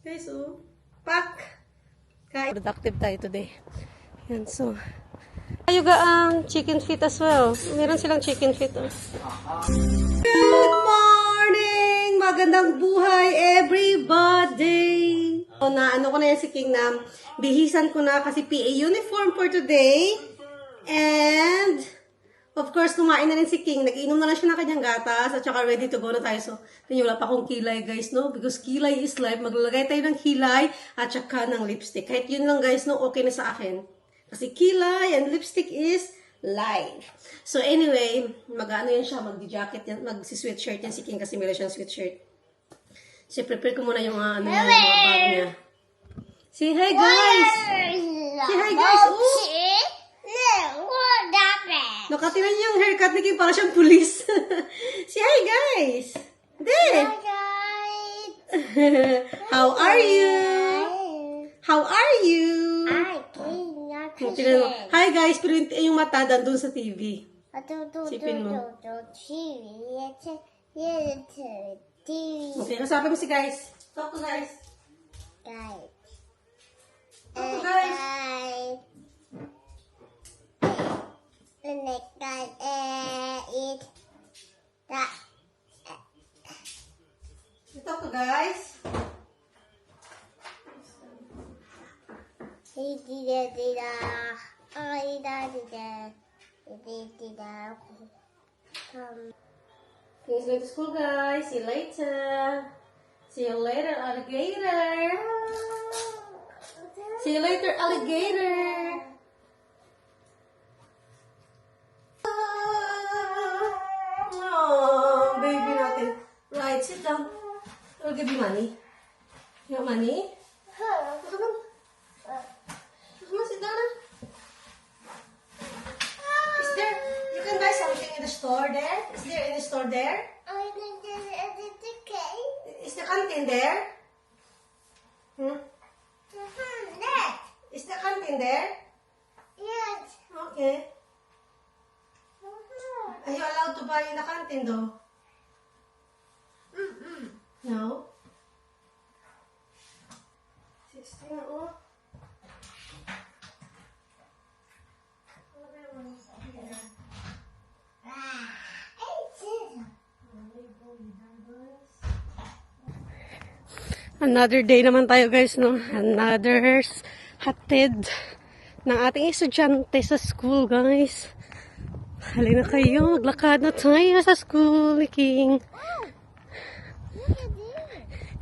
Guys, oh. Pak! Kain. Productive tayo today. Yan, so. Ayaw ang chicken feet as well. Meron silang chicken feet, oh. Good morning! Magandang buhay, everybody! So, na ano ko na yan si King na bihisan ko na kasi PA uniform for today. And, of course, kumain na rin si King. Nag-inom na lang siya ng kanyang gatas at saka ready to go na tayo. So, tingnan wala pa akong kilay, guys, no? Because kilay is life. Maglalagay tayo ng kilay at saka ng lipstick. Kahit yun lang, guys, no? Okay na sa akin. Kasi kilay and lipstick is life. So, anyway, mag-ano yan siya, mag-jacket yan, mag-sweatshirt yan si King kasi meron siyang sweatshirt. So, prepare ko muna yung ano, yung mga bag niya. Say hi, guys! Say hi, guys! Oh! Nakatinan niyo yung haircut ni King, para siyang pulis. Say hi, guys! There! Hi, guys! How are you? How are you? Tingnan mo. Hi, guys! Pero yung mata doon sa TV. Sipin mo. Okay, kasapin mo si guys. Talk to guys. Guys. Talk to guys. Eat that. Talk to guys. Please go to school, guys. See you later. See you later, alligator. See you later, alligator. Oh, baby natin. Right, sit down. I'll give you money. You want money? Come on. Come on, sit down. Is there, you can buy something in the store there? Is there in the store there? Is the canteen there? Is the canteen there? Yes. Okay. Are you allowed to buy in the canteen though? No? 16, oh. Another day naman tayo, guys, no? Another hatid ng ating estudyante sa school, guys. Halina kayo, maglakad na tayo sa school ni King.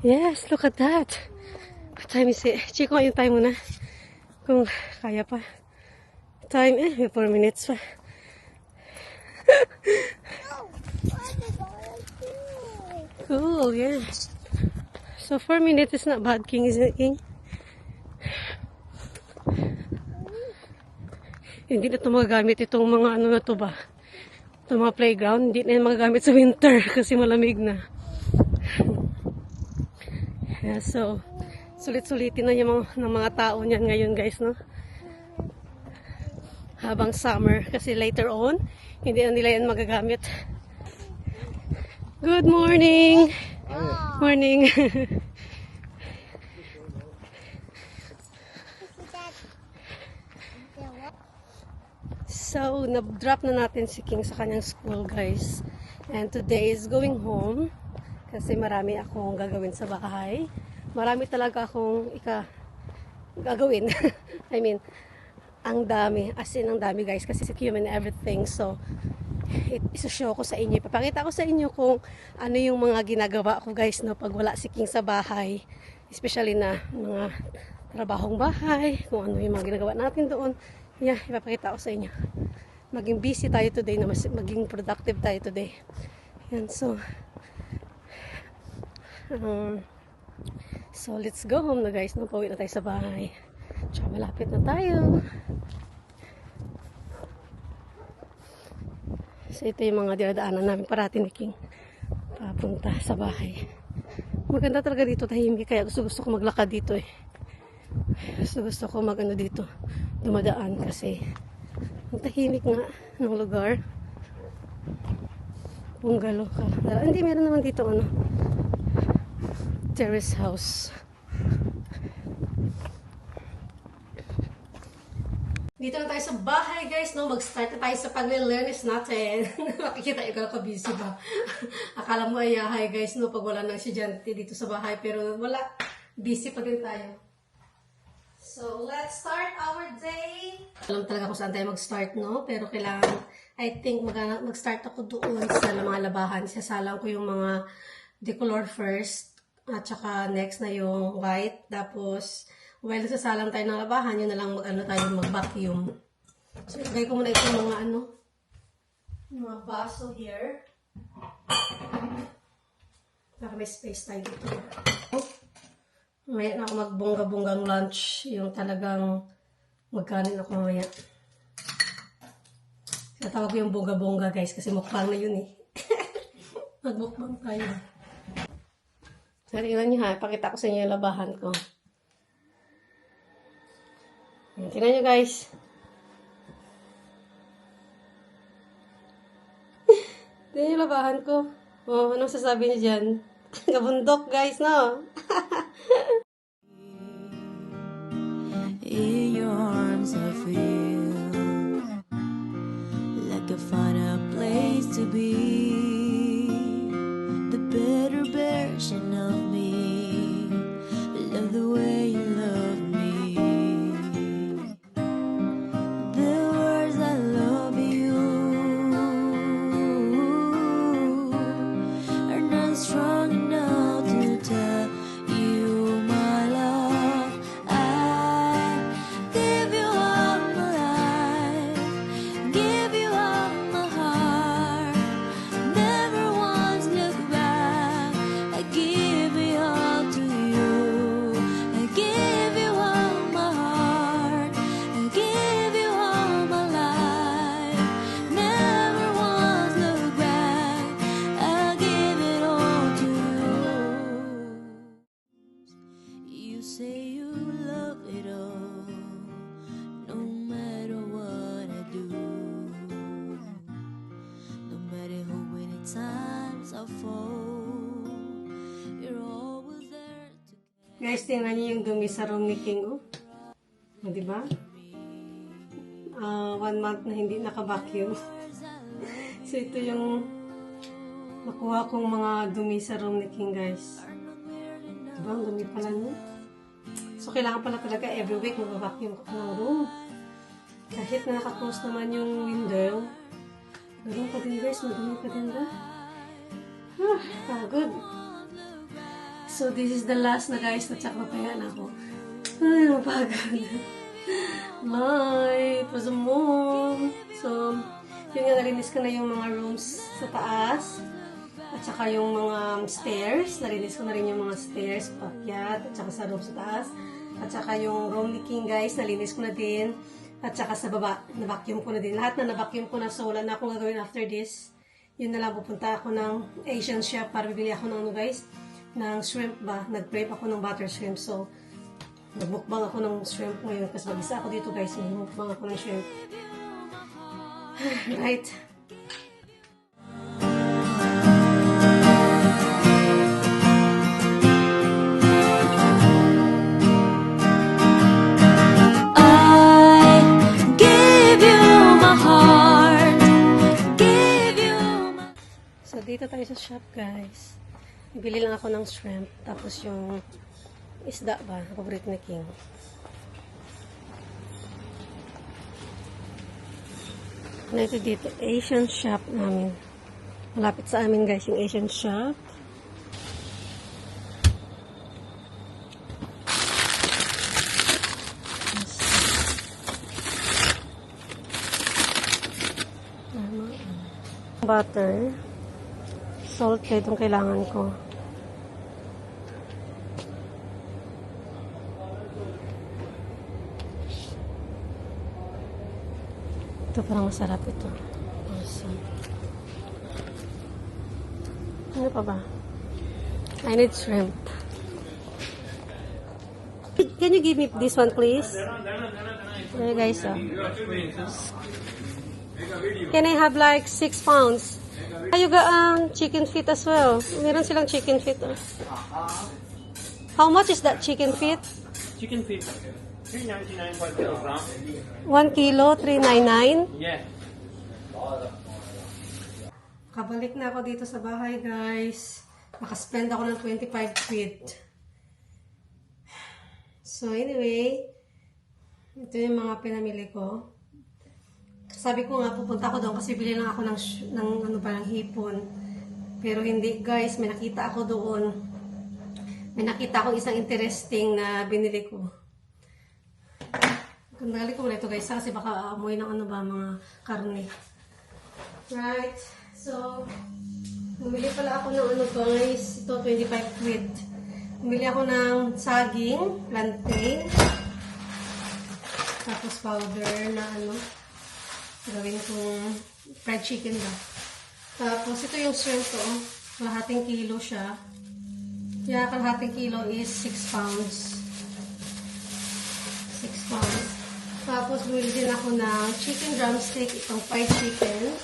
Yes, look at that. What time is it? Check ko yung time muna. Kung kaya pa. Time, 4 minutes pa. Cool, yeah. So 4 minutes is not bad, King, isn't it, King? Hindi na ito magagamit itong mga ano na ito ba? Itong mga playground. Hindi na yan magagamit sa winter kasi malamig na. Yeah, so, sulit-sulitin na yung ng mga tao niyan ngayon, guys, no? Habang summer. Kasi later on, hindi na nila yan magagamit. Good morning! Morning! So, na-drop na natin si King sa kanyang school, guys. And today is going home. Kasi marami akong gagawin sa bahay. Marami talaga akong gagawin. I mean, ang dami. As in, ang dami, guys. Kasi si King and everything. So, isushow ko sa inyo. Ipapakita ko sa inyo kung ano yung mga ginagawa ko, guys, no, pag wala si King sa bahay. Especially na mga trabahong bahay. Kung ano yung mga ginagawa natin doon. Yeah, ipapakita ko sa inyo. Maging busy tayo today, na maging productive tayo today. Yan, so let's go home na, guys. Pauwi na tayo sa bahay. Tsaka malapit na tayo. So ito yung mga dinadaanan namin parati ni King papunta sa bahay. Maganda talaga dito, tahimik, kaya gusto ko maglakad dito, gusto ko magano dito, dumadaan kasi ang tahimik nga ng lugar. Bungalow ka. Hindi, meron naman dito terrace house. Dito na tayo sa bahay, guys, no? Mag-start na tayo sa pag-learners natin. Makikita yung ka busy ba? Akala mo ay hi, guys, no? Pag wala nang estudyante dito sa bahay. Pero wala. Busy pa din tayo. So, let's start our day. Alam talaga kung saan tayo mag-start, no? Pero kailangan, I think, mag-start ako doon sa mga labahan. Sasalang ko yung mga decolor first. At saka next na yung white. Tapos, while sasalang tayo ng labahan, yun na lang mag-vacuum. So, ilagay ko muna itong mga baso here. Para may space tayo dito. Mamaya na ako magbongga-bonggang lunch. Yung talagang magkanin ako mamaya. Natawag ko yung bongga-bongga, guys, kasi mukbang na yun eh. Magmukbang tayo. Tingnan nyo ha, pakita ko sa inyo yung labahan ko. Tingnan nyo, guys. Tingnan yung labahan ko. Oh, anong sasabi niyo dyan? Kabundok, guys, no? In your arms I feel like I found a place to be, the better version of me. Love the way you love me. The words I love you are not strong enough to tell you my love. I give you all my life, give you all my heart, never once look back. I give it all to you. I give you all my heart, I give you all my life, never once look back. I give it all to you. You say you love it all, no matter what I do, no matter how many times I fall, you're always there to Guys, tingnan niyo yung dumi sa room ni King, oh. O, diba? 1 month na hindi naka-vacuum. So, ito yung nakuha kong mga dumi sa room ni King, guys. Diba? Ang dumi pala niya. So, kailangan pala talaga every week mag-vacuum ka ng room. Kahit na naka-close naman yung window, ganoon pa din, guys. Madumi pa din ba? Pagod. So, this is the last na, guys. Natsak na pahinga na ako. Ay, mapagod. It was a mom. So, yun nga, nalinis ko na yung mga rooms sa taas. At saka yung mga stairs. Nalinis ko na rin yung mga stairs, pakyat, at saka sa room sa taas. At saka yung room ni King, guys, nalinis ko na din. At saka sa baba, na-vacuum ko na din. Lahat na na-vacuum ko na, so wala na akong gagawin after this. Yun na lang, pupunta ako ng Asian shop para bibili ako ng guys, ng shrimp ba. Nag-prep ako ng butter shrimp. So, nagmukbang ako ng shrimp ngayon. Kasi mag-isa ako dito, guys. Nagmukbang ako ng shrimp. Right. I give you my heart, give you my... So, dito tayo sa shop, guys. Bili lang ako ng shrimp. Tapos yung isda ba, paborito ni King. Na ito dito, Asian shop namin. Malapit sa amin, guys, yung Asian shop. Butter. Salt kaya itong kailangan ko. Ito parang masarap ito. Awesome. Ano pa ba? I need shrimp. Can you give me this one, please? There, guys. Can I have like 6 pounds? You got chicken feet as well. Meron silang chicken feet. How much is that chicken feet? Chicken feet. $3.99 per kilogram. 1 kilo, 399. Yeah. Kabalik na ako dito sa bahay, guys. Nakaspend ako ng 25 quid. So, anyway, ito yung mga pinamili ko. Sabi ko nga, pupunta ako doon kasi bili lang ako ng ano pa, ng hipon. Pero hindi, guys. May nakita ako doon. May nakita ako isang interesting na binili ko. Nagali ko muna ito, guys, kasi baka amoy ng ano ba, mga karne. Right. So, bumili pala ako ng ano, guys. Ito, 25 quid. Bumili ako ng saging, plantain, tapos powder na ano, gawin kong fried chicken ba. Tapos, ito yung shrimp to. Kalahating kilo siya. Yeah, kalahating kilo is 6 pounds. 6 pounds. Tapos, bumili din ako ng chicken drumstick, itong fried chicken.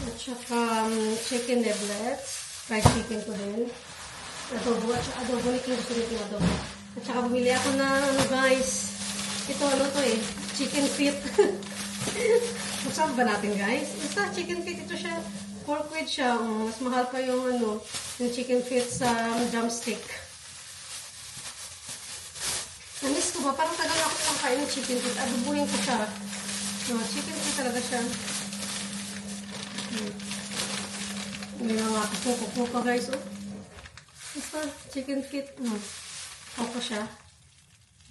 At saka chicken niblets. Fried chicken ko din. Adobo. At saka adobo. Gusto nito yung adobo. At saka bumili ako ng ano, guys. Ito ano to eh. Chicken feet. Masarap ba natin, guys? Basta chicken feet. Ito siya. 4 quid siya. Mas mahal pa yung ano, yung chicken feet sa drumstick. Namiss ko ba? Parang tagal ako pang kain ng chicken feet. Adobuhin ko siya. No, chicken feet talaga siya. Hindi na nga ako pa, guys. Oh. Basta chicken feet. Ako siya.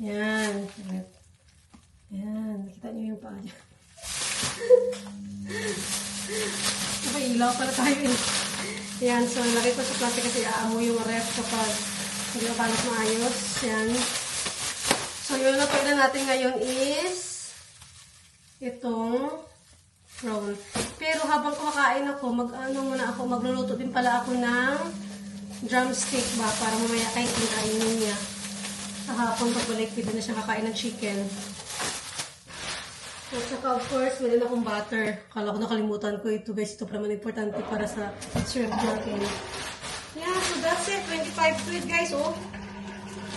Yan. Yan. Nakita niyo yung paa niya. Okay, ilaw pala tayo eh. Yan. So, lagay ko sa plastic kasi aamoy yung ref kapag hindi na balot maayos. Yan. So, yung lutuin na natin ngayon is itong prawn. Pero habang kumakain ako, magluluto din pala ako ng drumstick ba para mamaya kahit kainin niya. Sa hapon pagbalik, pwede na siya kakain ng chicken. At saka of course, meron akong butter. Kala ko nakalimutan ko ito guys. Ito pa naman importante para sa shrimp natin. Yeah, so that's it. 25 quid guys, oh.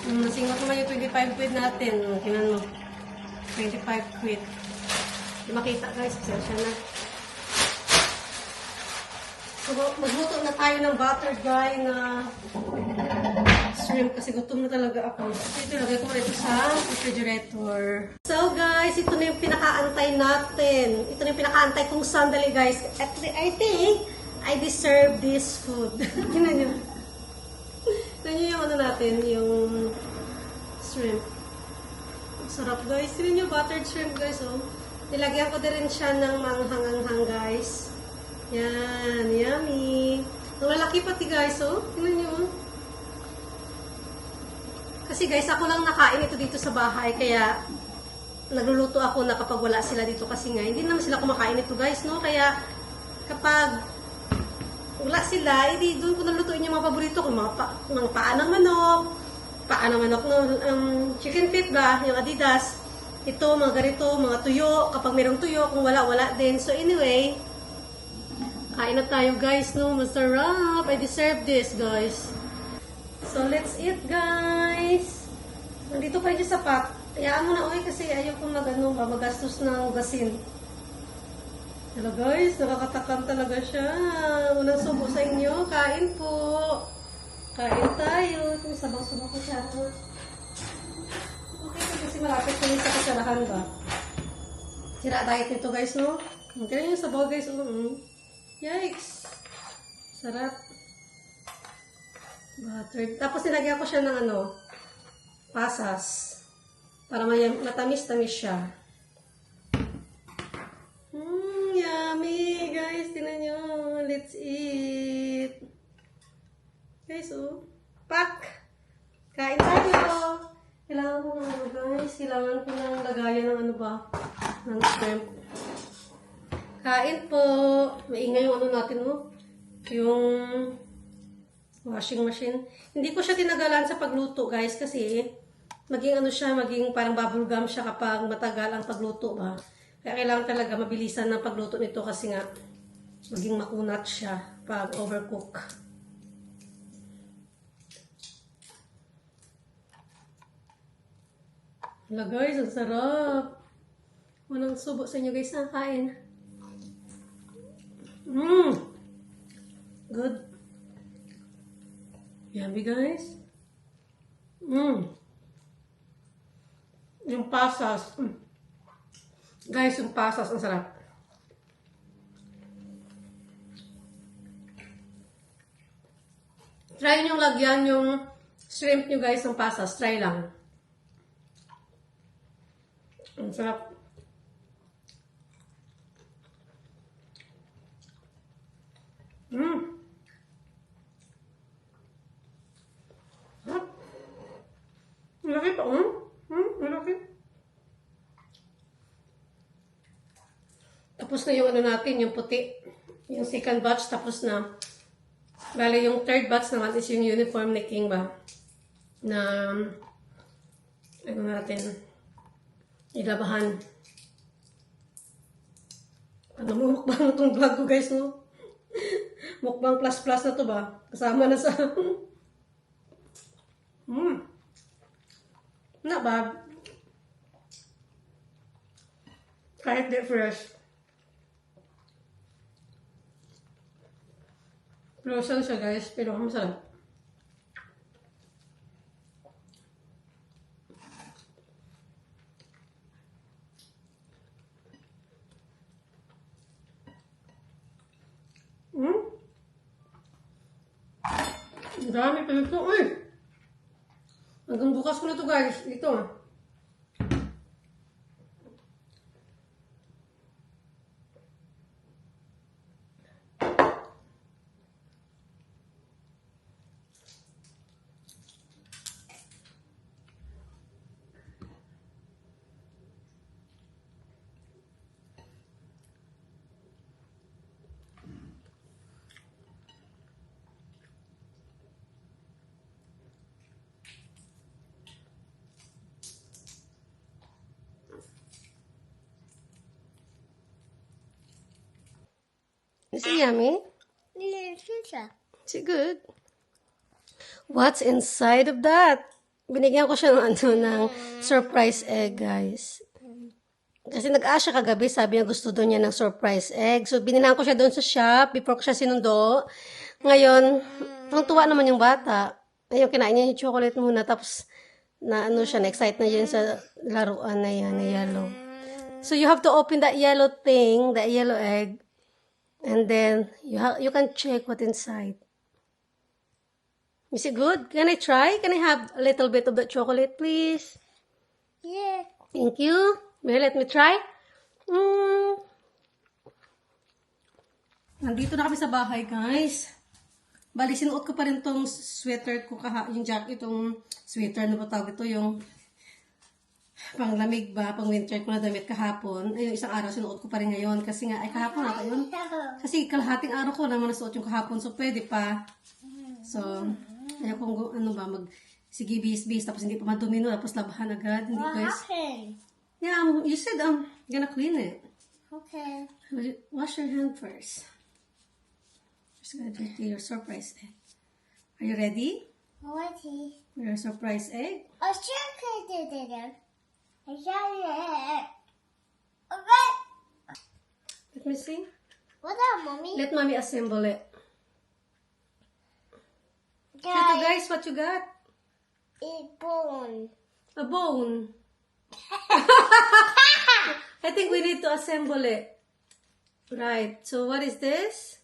Nasingot naman yung 25 quid natin. Kinan mo. 25 quid. Hindi makita guys. Pasensya na. So, magluto na tayo ng buttered guy na shrimp kasi gutom na talaga ako. Ito, lagay ko ito sa refrigerator. So guys, ito na yung pinakaantay natin. Ito na yung pinakaantay kong sandali guys. I think I deserve this food. Tingnan nyo. Tingnan nyo yung ano natin, yung shrimp. Sarap guys. Tingnan nyo, buttered shrimp guys. Oh. Nilagyan ko din rin siya ng manghang-anghang guys. Yan, yummy. Ang lalaki pati guys, oh. Tingnan nyo. Kasi guys, ako lang nakain ito dito sa bahay, kaya nagluluto ako na kapag wala sila dito kasi nga, hindi naman sila kumakain ito guys, no? Kaya kapag wala sila, hindi doon ko nalutuin yung mga paborito ko, mga paa ng manok, no? Chicken feet ba, yung Adidas. Ito, mga ganito, mga tuyo, kapag mayroong tuyo, kung wala din. So anyway, kain na tayo guys, no? Masarap! I deserve this guys. So, let's eat, guys. Nandito pa yung sapat. Hayaan mo na, kasi ayaw kong magastos ng gasin. Hello, guys. Nakakatakam talaga siya. Unang subo sa inyo. Kain po. Kain tayo. Ito, sabang-sabang ko siya. Okay, kasi malapit kami sa kasalahan ba? Sira diet nito, guys, no? Tingnan yung sabaw, guys. Yikes. Sarap. Butter. Tapos nilagyan ko siya ng pasas. Para matamis-tamis siya. Yummy! Guys, tingnan nyo. Let's eat. Guys, oh. Pak! Kain tayo! Kailangan ko ng guys. Kailangan ko ng lagayan ng ng shrimp. Kain po! Maingay yung natin, oh. Yung washing machine. Hindi ko siya tinagalan sa pagluto, guys, kasi maging maging parang bubble gum siya kapag matagal ang pagluto ba. Kaya kailangan talaga mabilisan ng pagluto nito kasi nga maging makunat siya pag overcook. Hala guys, ang sarap. Walang subo sa inyo guys na kain. Good. Yummy guys. Yung pasas. Guys, yung pasas ang sarap. Try nyo lagyan yung shrimp nyo guys ng pasas. Try lang. Ang sarap. Malaki pa, malaki. Tapos na yung ano natin, yung puti. Yung second batch, tapos na. Bale, yung third batch naman is yung uniform ni King ba? Na, ano natin, ilabahan. Ano mo, mukbang na itong vlog ko guys, no? Mukbang plus plus na to ba? Kasama na sa... Not bad. Kahit di fresh. Frozen siya guys, pero masarap. Ang dami pa nito. Uy! Hanggang bukas ko na to guys. Ito ah. Is it yummy? Little sister. Is it good? What's inside of that? Binigyan ko siya ng, ng surprise egg, guys. Kasi nag-ask siya kagabi, sabi niya gusto doon niya ng surprise egg. So, binilang ko siya doon sa shop before ko siya sinundo. Ngayon, tuwa naman yung bata. Ayun, kinain niya yung chocolate muna. Tapos, na ano siya, na-excite na yan sa laruan na yan, na yellow. So, you have to open that yellow thing, that yellow egg. And then, you can check what inside. Is it good? Can I try? Can I have a little bit of the chocolate, please? Yeah. Thank you. May let me try. Nandito na kami sa bahay, guys. Bali, sinuot ko pa rin tong sweater ko yung jacket, itong sweater na tawag ito, yung panglamig ba, pang winter ko na damit kahapon. Ayun, isang araw sinuot ko pa rin ngayon. Kasi nga, ay kahapon ata yun. Kasi kalahating araw ko naman nasuot yung kahapon. So, pwede pa. So, ayaw kong, ano ba, sige, bis-bis. Tapos hindi pa madumino. Tapos labahan agad. Hindi, What guys. happened? Yeah, you said, gonna clean it. Okay. Wash your hand first. Just gonna do your surprise egg. Are you ready? Alrighty. Your surprise egg? I sure could do that. I got it. Okay. Let me see. What up, mommy? Let mommy assemble it. Ito, Guys, guys, what you got? it's bone. A bone. I think we need to assemble it. Right. So what is this?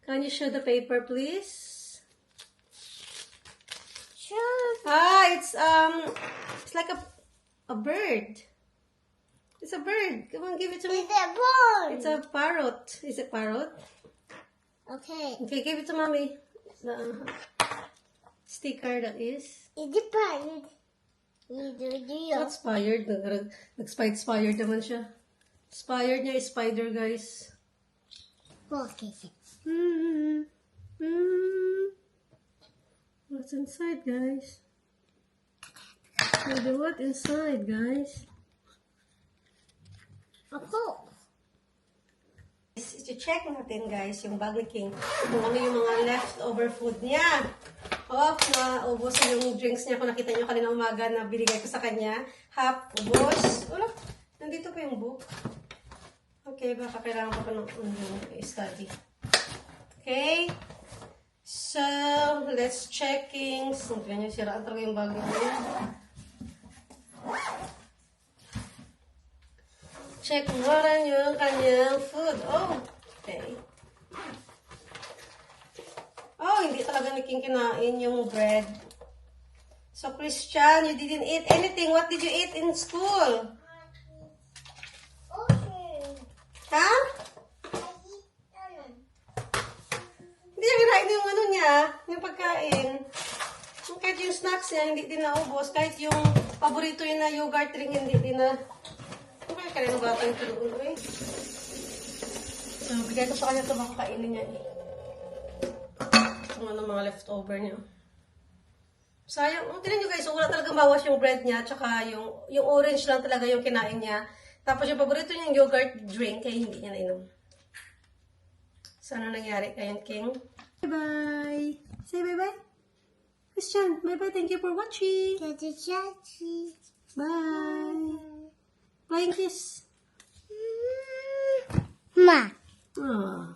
Can you show the paper, please? Sure. It's like a bird. It's a bird. Come on, give it to me. It's a bone. It's a parrot. Is it parrot? Okay. Okay, give it to mommy. The sticker that is. It depends. You do Not expired. Nag-expired naman siya. Expired niya is spider, guys. Okay. What's inside, guys? What inside, guys? Ako. To check natin, guys, yung bag ni King. Kung ano yung mga leftover food niya. Off na ubos yung drinks niya. Kung nakita niyo kanina umaga na binigay ko sa kanya. Half ubos. Wala. Nandito pa yung book. Okay, baka kailangan ko pa ng study. Okay. So, let's checking. Tingnan niyo, siraan talaga yung bago niya. Check mo rin yung kanyang food. Oh, okay. Oh, hindi talaga kinain yung bread. So, Christian, you didn't eat anything. What did you eat in school? Okay. Ha? Hindi niya kinain yung ano niya, yung pagkain. Kahit yung snacks niya, hindi din naubos. Kahit yung paborito yun na yogurt drink, hindi din na... Ano kaya kanina bata yung tulungan ko eh? So, bigay ko sa kanya ito, baka kainin niya eh. Itong ano, mga leftover niya. Sayang. Tignan nyo guys, so wala talagang bawas yung bread niya, tsaka yung orange lang talaga yung kinain niya. Tapos yung paborito niyang yogurt drink, kaya hindi niya nainom. So, ano nangyari kay King? Bye-bye! Say bye-bye! Christian, bye-bye. Thank you for watching. Daddy Chachi. Bye. Flying kiss. Ma. Aww.